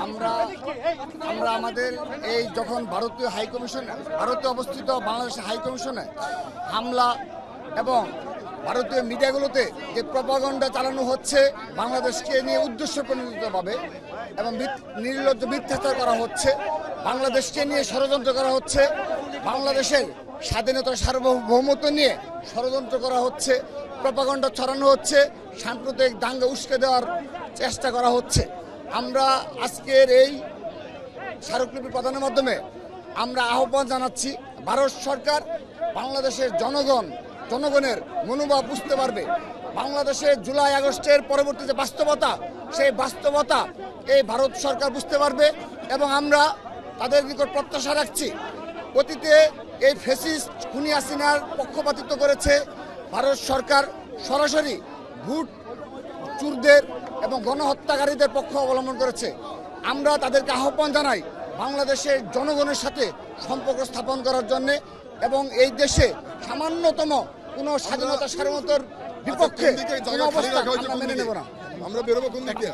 আমরা আমরা আমাদের এই যখন ভারতীয় অবস্থিত বাংলাদেশের হাই কমিশনে হামলা এবং ভারতীয় মিডিয়াগুলোতে যে প্রপাগান্ডা চালানো হচ্ছে বাংলাদেশকে নিয়ে উদ্দেশ্য প্রণোদিতভাবে এবং নির্লজ্জ মিথ্যাচার করা হচ্ছে, বাংলাদেশকে নিয়ে ষড়যন্ত্র করা হচ্ছে, বাংলাদেশের স্বাধীনতা সার্বভৌমত্ব নিয়ে ষড়যন্ত্র করা হচ্ছে, প্রপাগান্ডা ছড়ানো হচ্ছে, সাম্প্রদায়িক দাঙ্গা উস্কে দেওয়ার চেষ্টা করা হচ্ছে। আমরা আজকের এই স্মারকলিপি প্রদানের মাধ্যমে আমরা আহ্বান জানাচ্ছি, ভারত সরকার বাংলাদেশের জনগণের মনোভাব বুঝতে পারবে। বাংলাদেশের জুলাই আগস্টের পরবর্তী যে বাস্তবতা, সেই বাস্তবতা এই ভারত সরকার বুঝতে পারবে এবং আমরা তাদের নিকট প্রত্যাশা রাখছি। অতীতে এই ফ্যাসিস্ট খুনি হাসিনার পক্ষপাতিত্ব করেছে ভারত সরকার, সরাসরি ভোট চোরদের এবং গণহত্যাকারীদের পক্ষ অবলম্বন করেছে। আমরা তাদেরকে আহ্বান জানাই বাংলাদেশের জনগণের সাথে সম্পর্ক স্থাপন করার জন্যে এবং এই দেশে সামান্যতম কোনো স্বাধীনতা সার্বভৌমত্বের বিপক্ষে কোনো অবস্থা আমরা মেনে নেব না। আমরা বেরোবো কোন দিকে?